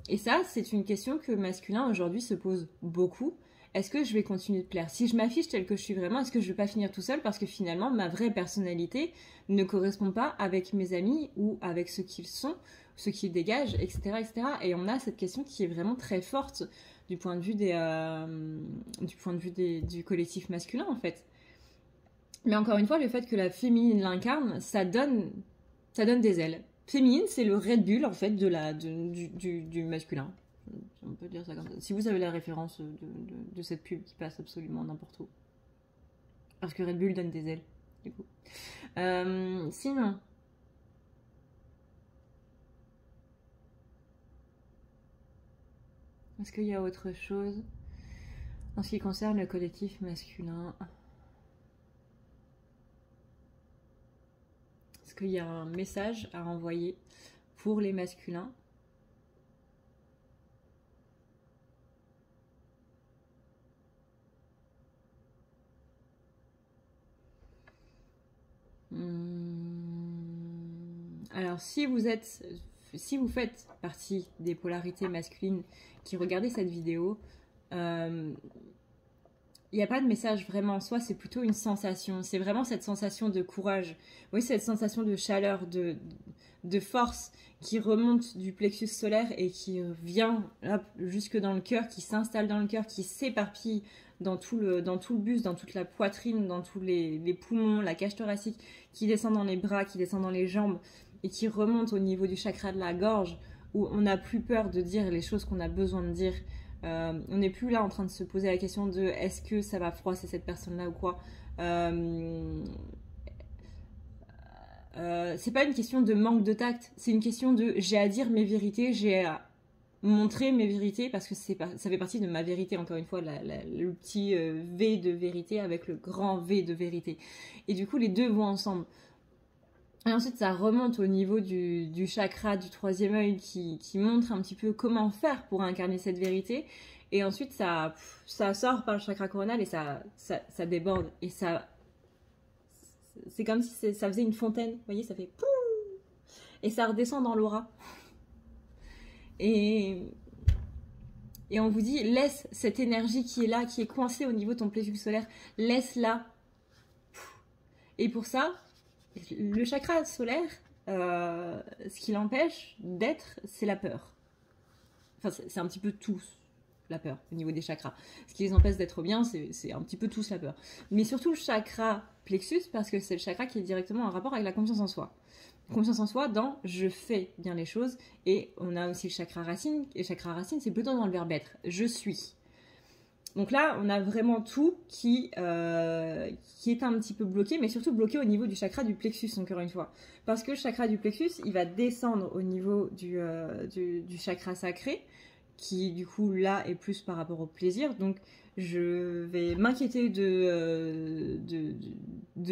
Et ça, c'est une question que masculin aujourd'hui se pose beaucoup. Est-ce que je vais continuer de plaire? Si je m'affiche telle que je suis vraiment, est-ce que je vais pas finir tout seul parce que finalement ma vraie personnalité ne correspond pas avec mes amis ou avec ce qu'ils sont, ce qu'ils dégagent, etc., etc. Et on a cette question qui est vraiment très forte du point de vue du collectif masculin en fait. Mais encore une fois, le fait que la féminine l'incarne, ça donne des ailes. Féminine, c'est le Red Bull en fait du masculin. On peut dire ça comme ça. Si vous avez la référence de cette pub qui passe absolument n'importe où. Parce que Red Bull donne des ailes, du coup. Sinon. Est-ce qu'il y a autre chose en ce qui concerne le collectif masculin? Est-ce qu'il y a un message à envoyer pour les masculins? Alors, si vous faites partie des polarités masculines qui regardez cette vidéo, il n'y a pas de message vraiment en soi, c'est plutôt une sensation. C'est vraiment cette sensation de courage. Oui, cette sensation de chaleur, de force qui remonte du plexus solaire et qui vient hop, jusque dans le cœur, qui s'installe dans le cœur, qui s'éparpille dans tout le buste, dans toute la poitrine, dans tous les poumons, la cage thoracique, qui descend dans les bras, qui descend dans les jambes et qui remonte au niveau du chakra de la gorge, où on n'a plus peur de dire les choses qu'on a besoin de dire. On n'est plus là en train de se poser la question de est-ce que ça va froisser cette personne-là ou quoi. C'est pas une question de manque de tact, c'est une question de j'ai à dire mes vérités, j'ai à montrer mes vérités parce que ça fait partie de ma vérité, encore une fois, le petit V de vérité avec le grand V de vérité. Et du coup, les deux vont ensemble. Et ensuite, ça remonte au niveau du chakra du troisième œil qui montre un petit peu comment faire pour incarner cette vérité. Et ensuite, ça sort par le chakra coronal et ça déborde. Et ça, c'est comme si ça faisait une fontaine. Vous voyez, ça fait pouf et ça redescend dans l'aura. Et on vous dit, laisse cette énergie qui est là, qui est coincée au niveau de ton plexus solaire, laisse-la. Et pour ça, le chakra solaire, ce qui l'empêche d'être, c'est la peur. Enfin, c'est un petit peu tous la peur au niveau des chakras. Ce qui les empêche d'être bien, c'est un petit peu tous la peur. Mais surtout le chakra plexus, parce que c'est le chakra qui est directement en rapport avec la confiance en soi. Confiance en soi dans je fais bien les choses. Et on a aussi le chakra racine. Et le chakra racine, c'est plutôt dans le verbe être. Je suis. Donc là, on a vraiment tout qui est un petit peu bloqué, mais surtout bloqué au niveau du chakra du plexus, encore une fois. Parce que le chakra du plexus, il va descendre au niveau du chakra sacré, qui du coup là est plus par rapport au plaisir. Donc je vais m'inquiéter de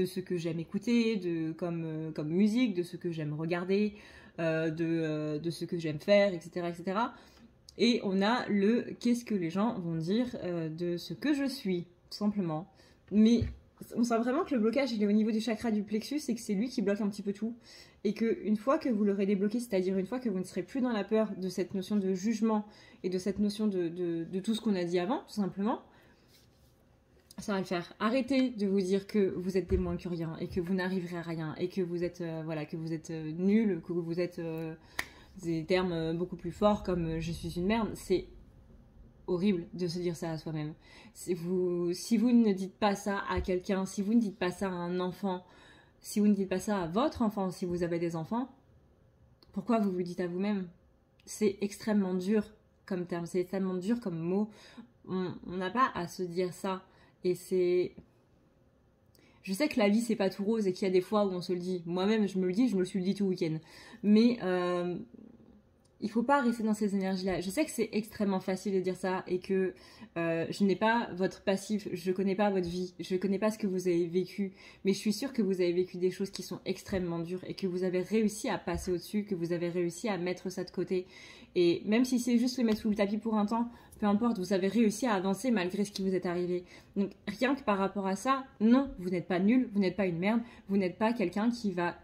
ce que j'aime écouter, comme musique, de ce que j'aime regarder, de ce que j'aime faire, etc., etc. Et on a le qu'est-ce que les gens vont dire de ce que je suis, tout simplement. Mais on sent vraiment que le blocage il est au niveau du chakra du plexus et que c'est lui qui bloque un petit peu tout. Et qu'une fois que vous l'aurez débloqué, c'est-à-dire une fois que vous ne serez plus dans la peur de cette notion de jugement et de cette notion de tout ce qu'on a dit avant, tout simplement, ça va le faire. Arrêtez de vous dire que vous êtes des moins que rien et que vous n'arriverez à rien et que vous êtes, nul, que vous êtes... des termes beaucoup plus forts comme je suis une merde, c'est horrible de se dire ça à soi-même. Si vous ne dites pas ça à quelqu'un, si vous ne dites pas ça à un enfant, si vous ne dites pas ça à votre enfant, si vous avez des enfants, pourquoi vous le dites à vous-même? C'est extrêmement dur comme terme, c'est extrêmement dur comme mot. On n'a pas à se dire ça. Et c'est... Je sais que la vie c'est pas tout rose et qu'il y a des fois où on se le dit. Moi-même je me le dis, je me le suis dit tout le week-end. Mais il faut pas rester dans ces énergies-là. Je sais que c'est extrêmement facile de dire ça et que je n'ai pas votre passif, je connais pas votre vie, je connais pas ce que vous avez vécu, mais je suis sûre que vous avez vécu des choses qui sont extrêmement dures et que vous avez réussi à passer au-dessus, que vous avez réussi à mettre ça de côté. Et même si c'est juste le mettre sous le tapis pour un temps, peu importe, vous avez réussi à avancer malgré ce qui vous est arrivé. Donc rien que par rapport à ça, non, vous n'êtes pas nul, vous n'êtes pas une merde, vous n'êtes pas quelqu'un qui va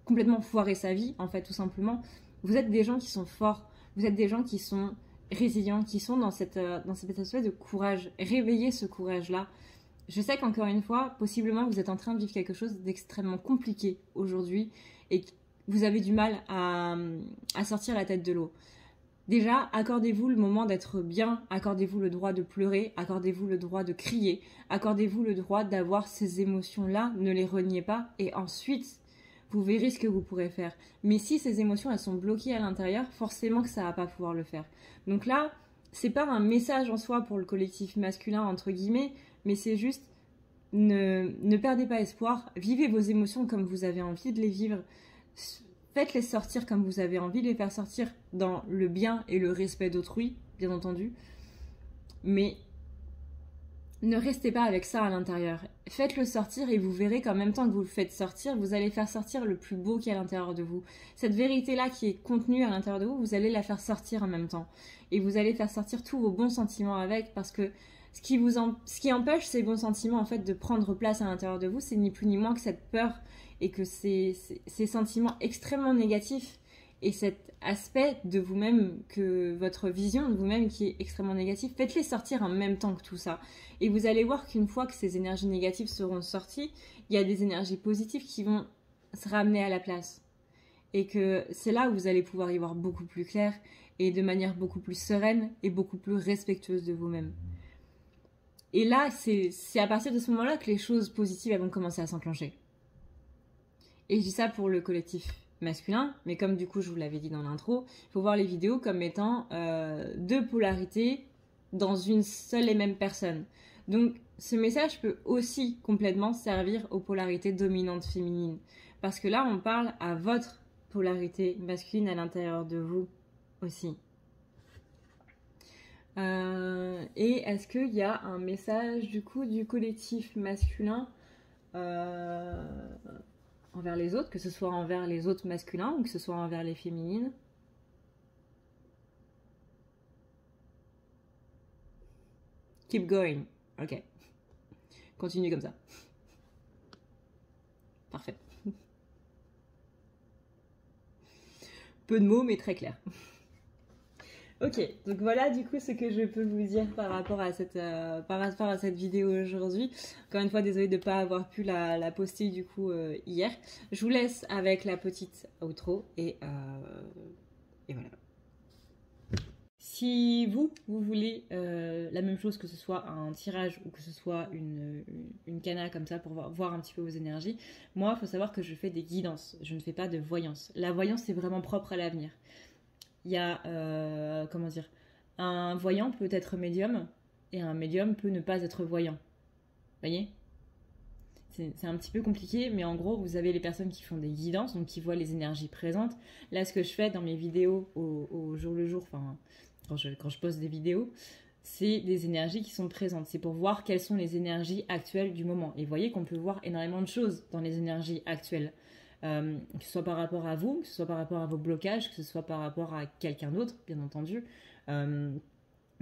complètement foirer sa vie, en fait, tout simplement. Vous êtes des gens qui sont forts, vous êtes des gens qui sont résilients, qui sont dans cette espèce de courage. Réveillez ce courage-là. Je sais qu'encore une fois, possiblement, vous êtes en train de vivre quelque chose d'extrêmement compliqué aujourd'hui et que vous avez du mal à sortir la tête de l'eau. Déjà, accordez-vous le moment d'être bien, accordez-vous le droit de pleurer, accordez-vous le droit de crier, accordez-vous le droit d'avoir ces émotions-là, ne les reniez pas, et ensuite, vous verrez ce que vous pourrez faire. Mais si ces émotions, elles sont bloquées à l'intérieur, forcément que ça va pas pouvoir le faire. Donc là, c'est pas un message en soi pour le collectif masculin, entre guillemets, mais c'est juste, ne perdez pas espoir, vivez vos émotions comme vous avez envie de les vivre, faites-les sortir comme vous avez envie de les faire sortir, dans le bien et le respect d'autrui, bien entendu. Mais ne restez pas avec ça à l'intérieur. Faites-le sortir et vous verrez qu'en même temps que vous le faites sortir, vous allez faire sortir le plus beau qui est à l'intérieur de vous. Cette vérité-là qui est contenue à l'intérieur de vous, vous allez la faire sortir en même temps. Et vous allez faire sortir tous vos bons sentiments avec, parce que ce qui empêche ces bons sentiments en fait de prendre place à l'intérieur de vous, c'est ni plus ni moins que cette peur et que ces sentiments extrêmement négatifs et cet aspect de vous-même, que votre vision de vous-même qui est extrêmement négative, faites-les sortir en même temps que tout ça. Et vous allez voir qu'une fois que ces énergies négatives seront sorties, il y a des énergies positives qui vont se ramener à la place. Et que c'est là où vous allez pouvoir y voir beaucoup plus clair et de manière beaucoup plus sereine et beaucoup plus respectueuse de vous-même. Et là, c'est à partir de ce moment-là que les choses positives elles vont commencer à s'enclencher. Et je dis ça pour le collectif masculin, mais comme du coup je vous l'avais dit dans l'intro, il faut voir les vidéos comme étant deux polarités dans une seule et même personne. Donc ce message peut aussi complètement servir aux polarités dominantes féminines. Parce que là on parle à votre polarité masculine à l'intérieur de vous aussi. Et est-ce qu'il y a un message du coup du collectif masculin envers les autres, que ce soit envers les autres masculins ou que ce soit envers les féminines? Keep going. Ok. Continue comme ça. Parfait. Peu de mots, mais très clair. Ok, donc voilà du coup ce que je peux vous dire par rapport à cette vidéo aujourd'hui. Encore une fois, désolée de ne pas avoir pu la poster du coup hier. Je vous laisse avec la petite outro et voilà. Si vous voulez la même chose, que ce soit un tirage ou que ce soit une cana comme ça pour voir un petit peu vos énergies, moi il faut savoir que je fais des guidances, je ne fais pas de voyance. La voyance c'est vraiment propre à l'avenir. Il y a, comment dire, un voyant peut être médium et un médium peut ne pas être voyant. Vous voyez ? C'est un petit peu compliqué, mais en gros, vous avez les personnes qui font des guidances, donc qui voient les énergies présentes. Là, ce que je fais dans mes vidéos au jour le jour, enfin, quand je poste des vidéos, c'est des énergies qui sont présentes. C'est pour voir quelles sont les énergies actuelles du moment. Et vous voyez qu'on peut voir énormément de choses dans les énergies actuelles. Que ce soit par rapport à vous, que ce soit par rapport à vos blocages, que ce soit par rapport à quelqu'un d'autre, bien entendu, que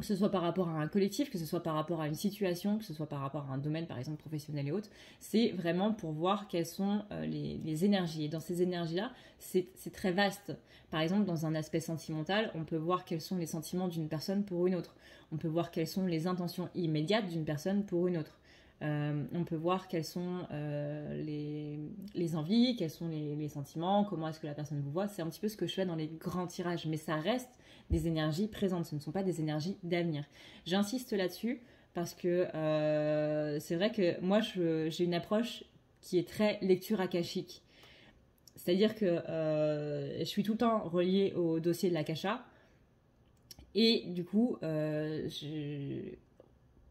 ce soit par rapport à un collectif, que ce soit par rapport à une situation, que ce soit par rapport à un domaine, par exemple, professionnel et autres. C'est vraiment pour voir quelles sont les énergies. Et dans ces énergies-là, c'est très vaste. Par exemple, dans un aspect sentimental, on peut voir quels sont les sentiments d'une personne pour une autre. On peut voir quelles sont les intentions immédiates d'une personne pour une autre. On peut voir quelles sont les envies, quels sont les sentiments, comment est-ce que la personne vous voit. C'est un petit peu ce que je fais dans les grands tirages, mais ça reste des énergies présentes, ce ne sont pas des énergies d'avenir. J'insiste là-dessus parce que c'est vrai que moi j'ai une approche qui est très lecture akashique. C'est-à-dire que je suis tout le temps reliée au dossier de l'akasha et du coup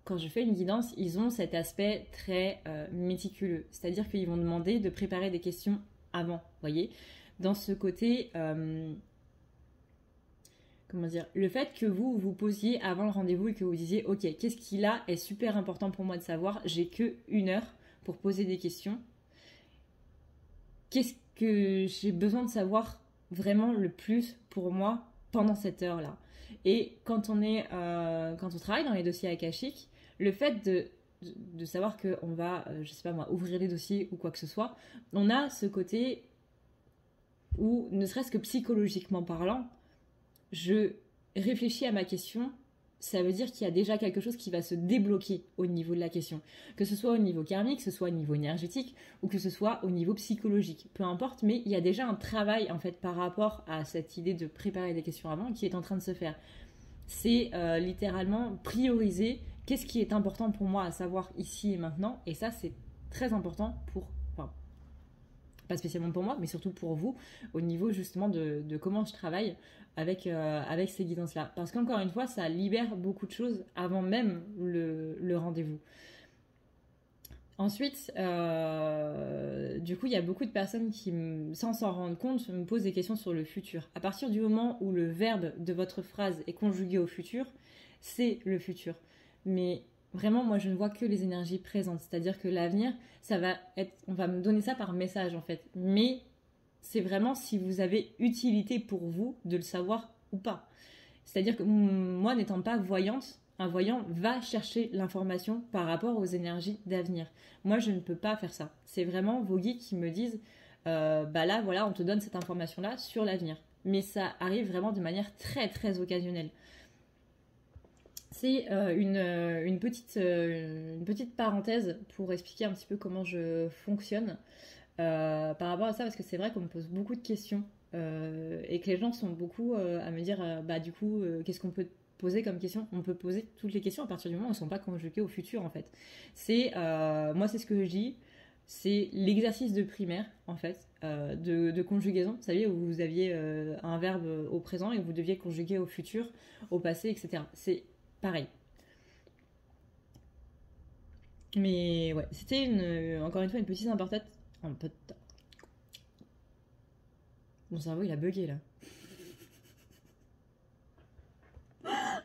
quand je fais une guidance, ils ont cet aspect très méticuleux. C'est-à-dire qu'ils vont demander de préparer des questions avant, vous voyez. Dans ce côté, comment dire, le fait que vous vous posiez avant le rendez-vous et que vous disiez, ok, qu'est-ce qui là est super important pour moi de savoir, j'ai que 1 heure pour poser des questions. Qu'est-ce que j'ai besoin de savoir vraiment le plus pour moi pendant cette heure-là? Et quand on travaille dans les dossiers akashiques, le fait de savoir qu'on va, je sais pas moi, ouvrir les dossiers ou quoi que ce soit, on a ce côté où, ne serait-ce que psychologiquement parlant, je réfléchis à ma question, ça veut dire qu'il y a déjà quelque chose qui va se débloquer au niveau de la question. Que ce soit au niveau karmique, que ce soit au niveau énergétique ou que ce soit au niveau psychologique. Peu importe, mais il y a déjà un travail en fait par rapport à cette idée de préparer des questions avant qui est en train de se faire. C'est littéralement prioriser qu'est-ce qui est important pour moi à savoir ici et maintenant. Et ça, c'est très important pour... Enfin, pas spécialement pour moi, mais surtout pour vous, au niveau justement de comment je travaille avec ces guidances-là. Parce qu'encore une fois, ça libère beaucoup de choses avant même le rendez-vous. Ensuite, du coup, il y a beaucoup de personnes qui, sans s'en rendre compte, me posent des questions sur le futur. À partir du moment où le verbe de votre phrase est conjugué au futur, c'est le futur. Mais vraiment, moi, je ne vois que les énergies présentes. C'est-à-dire que l'avenir, ça va être... On va me donner ça par message, en fait. Mais c'est vraiment si vous avez utilité pour vous de le savoir ou pas. C'est-à-dire que moi, n'étant pas voyante, un voyant va chercher l'information par rapport aux énergies d'avenir. Moi, je ne peux pas faire ça. C'est vraiment vos guides qui me disent, bah là, voilà, on te donne cette information-là sur l'avenir. Mais ça arrive vraiment de manière très, très occasionnelle. C'est une petite parenthèse pour expliquer un petit peu comment je fonctionne par rapport à ça, parce que c'est vrai qu'on me pose beaucoup de questions et que les gens sont beaucoup à me dire, bah du coup, qu'est-ce qu'on peut poser comme question? On peut poser toutes les questions à partir du moment où elles ne sont pas conjuguées au futur, en fait. Moi, c'est ce que je dis, c'est l'exercice de primaire, en fait, de conjugaison. Vous savez, où vous aviez un verbe au présent et vous deviez conjuguer au futur, au passé, etc. C'est pareil. Mais ouais, c'était encore une fois une petite aparté. Mon cerveau il a bugué là.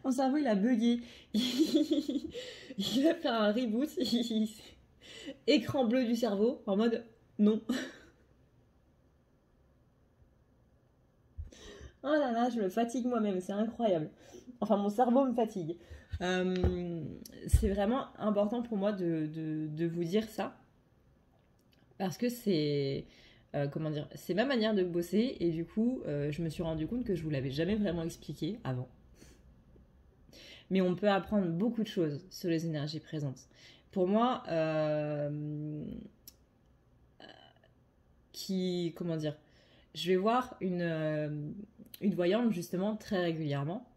Mon cerveau il a bugué. Il va faire un reboot. Écran bleu du cerveau en mode non. Oh là là, je me fatigue moi-même, c'est incroyable. Enfin, mon cerveau me fatigue. C'est vraiment important pour moi de vous dire ça. Parce que c'est... comment dire, c'est ma manière de bosser et du coup, je me suis rendu compte que je vous l'avais jamais vraiment expliqué avant. Mais on peut apprendre beaucoup de choses sur les énergies présentes. Pour moi, comment dire, je vais voir une voyante justement très régulièrement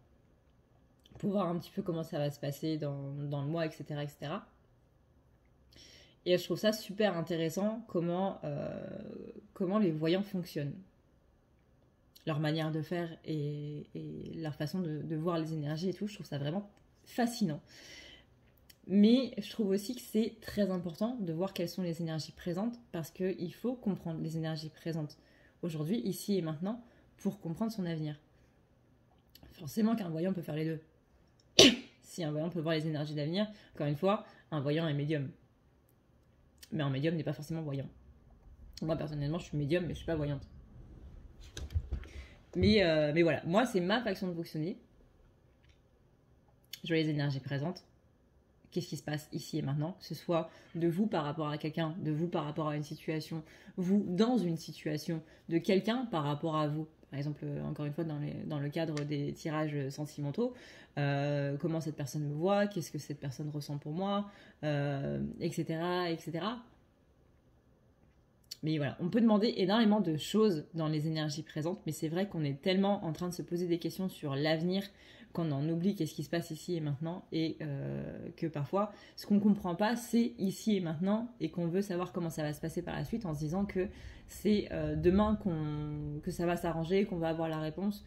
pour voir un petit peu comment ça va se passer dans le mois, etc., etc. Et je trouve ça super intéressant comment les voyants fonctionnent. Leur manière de faire et leur façon de voir les énergies et tout, je trouve ça vraiment fascinant. Mais je trouve aussi que c'est très important de voir quelles sont les énergies présentes parce qu'il faut comprendre les énergies présentes aujourd'hui, ici et maintenant, pour comprendre son avenir. Forcément qu'un voyant peut faire les deux. Si un voyant peut voir les énergies d'avenir, encore une fois, un voyant est médium. Mais un médium n'est pas forcément voyant. Moi, personnellement, je suis médium, mais je suis pas voyante. Mais voilà, moi, c'est ma façon de fonctionner. Je vois les énergies présentes. Qu'est-ce qui se passe ici et maintenant, que ce soit de vous par rapport à quelqu'un, de vous par rapport à une situation, vous dans une situation, de quelqu'un par rapport à vous. Par exemple, encore une fois, dans le cadre des tirages sentimentaux, comment cette personne me voit, qu'est-ce que cette personne ressent pour moi, etc., etc. Mais voilà, on peut demander énormément de choses dans les énergies présentes, mais c'est vrai qu'on est tellement en train de se poser des questions sur l'avenir qu'on en oublie qu'est-ce qui se passe ici et maintenant, et que parfois, ce qu'on ne comprend pas, c'est ici et maintenant, et qu'on veut savoir comment ça va se passer par la suite en se disant que c'est demain que ça va s'arranger, qu'on va avoir la réponse,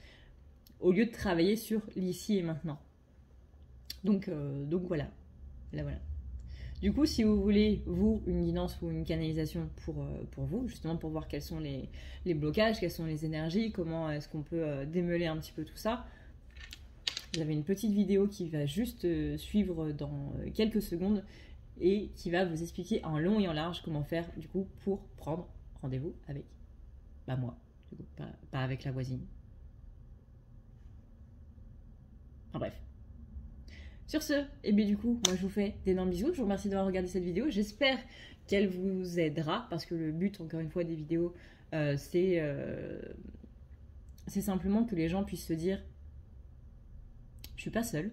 au lieu de travailler sur l'ici et maintenant. Donc voilà. Là, voilà. Du coup, si vous voulez, vous, une guidance ou une canalisation pour vous, justement pour voir quels sont les blocages, quelles sont les énergies, comment est-ce qu'on peut démêler un petit peu tout ça, Vous avez une petite vidéo qui va juste suivre dans quelques secondes et qui va vous expliquer en long et en large comment faire du coup pour prendre rendez-vous avec moi, du coup, pas avec la voisine. Enfin bref. Sur ce, et bien du coup, moi je vous fais d'énormes bisous. Je vous remercie d'avoir regardé cette vidéo. J'espère qu'elle vous aidera parce que le but, encore une fois, des vidéos, c'est simplement que les gens puissent se dire je suis pas seule.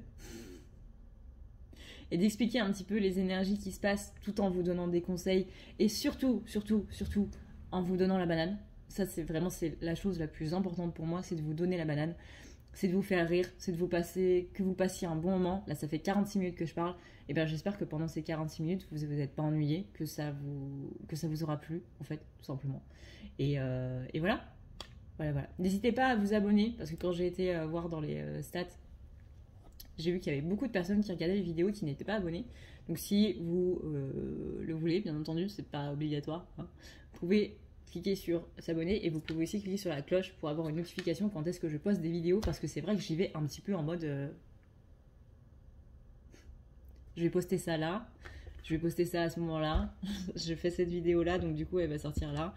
Et d'expliquer un petit peu les énergies qui se passent tout en vous donnant des conseils et surtout en vous donnant la banane. Ça, c'est la chose la plus importante pour moi, c'est de vous donner la banane. C'est de vous faire rire, c'est de que vous passiez un bon moment. Là, ça fait 46 minutes que je parle. Et bien, j'espère que pendant ces 46 minutes, vous n'êtes pas ennuyé, que ça vous aura plu, en fait, tout simplement. Et voilà. Voilà. N'hésitez pas à vous abonner, parce que quand j'ai été voir dans les stats, j'ai vu qu'il y avait beaucoup de personnes qui regardaient les vidéos qui n'étaient pas abonnées. Donc, si vous le voulez, bien entendu, c'est pas obligatoire, hein, vous pouvez cliquez sur s'abonner et vous pouvez aussi cliquer sur la cloche pour avoir une notification quand est-ce que je poste des vidéos, parce que c'est vrai que j'y vais un petit peu en mode je vais poster ça là, je vais poster ça à ce moment-là, je fais cette vidéo là, donc du coup elle va sortir là.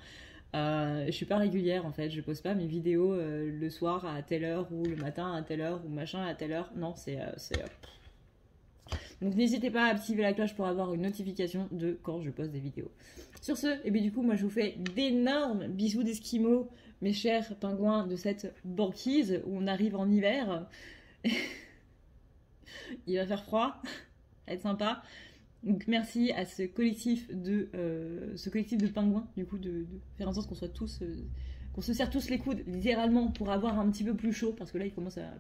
Je suis pas régulière en fait, je poste pas mes vidéos le soir à telle heure ou le matin à telle heure ou machin à telle heure, non c'est donc n'hésitez pas à activer la cloche pour avoir une notification de quand je poste des vidéos. Sur ce, et bien du coup, moi je vous fais d'énormes bisous d'esquimaux, mes chers pingouins de cette banquise où on arrive en hiver. Il va faire froid, ça va être sympa. Donc merci à ce collectif de pingouins, du coup, de faire en sorte qu'on soit tous, qu'on se serre tous les coudes, littéralement, pour avoir un petit peu plus chaud, parce que là il commence à...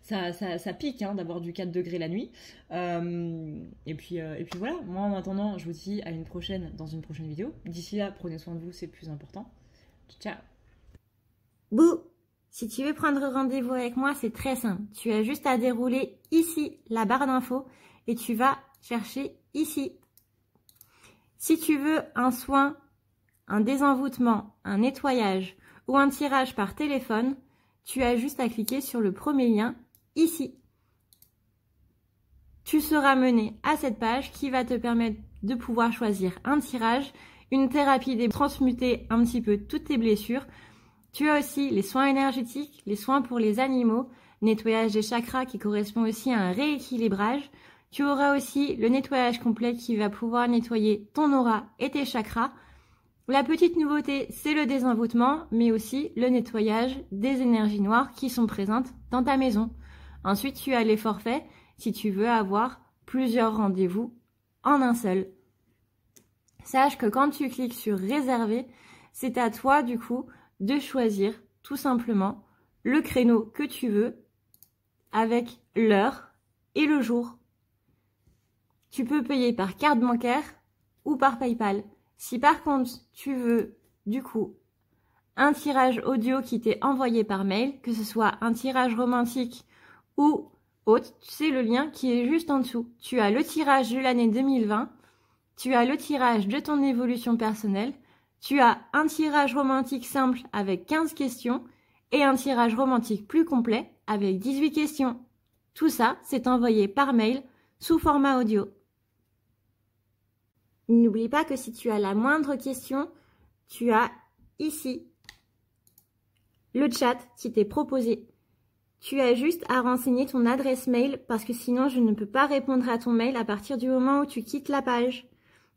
Ça pique hein, d'avoir du 4 degrés la nuit. Et puis voilà, moi en attendant, je vous dis à dans une prochaine vidéo. D'ici là, prenez soin de vous, c'est le plus important. Ciao. Bouh! Si tu veux prendre rendez-vous avec moi, c'est très simple. Tu as juste à dérouler ici la barre d'infos et tu vas chercher ici. Si tu veux un soin, un désenvoûtement, un nettoyage ou un tirage par téléphone, tu as juste à cliquer sur le premier lien ici. Tu seras mené à cette page qui va te permettre de pouvoir choisir un tirage, une thérapie transmuter un petit peu toutes tes blessures. Tu as aussi les soins énergétiques, les soins pour les animaux, nettoyage des chakras qui correspond aussi à un rééquilibrage. Tu auras aussi le nettoyage complet qui va pouvoir nettoyer ton aura et tes chakras. La petite nouveauté, c'est le désenvoûtement, mais aussi le nettoyage des énergies noires qui sont présentes dans ta maison. Ensuite, tu as les forfaits si tu veux avoir plusieurs rendez-vous en un seul. Sache que quand tu cliques sur réserver, c'est à toi du coup de choisir tout simplement le créneau que tu veux avec l'heure et le jour. Tu peux payer par carte bancaire ou par PayPal. Si par contre tu veux du coup un tirage audio qui t'est envoyé par mail, que ce soit un tirage romantique ou autre, c'est le lien qui est juste en dessous. Tu as le tirage de l'année 2020, tu as le tirage de ton évolution personnelle, tu as un tirage romantique simple avec 15 questions et un tirage romantique plus complet avec 18 questions. Tout ça, c'est envoyé par mail sous format audio. N'oublie pas que si tu as la moindre question, tu as ici le chat qui t'est proposé. Tu as juste à renseigner ton adresse mail parce que sinon je ne peux pas répondre à ton mail à partir du moment où tu quittes la page.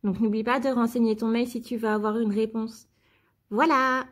Donc n'oublie pas de renseigner ton mail si tu veux avoir une réponse. Voilà!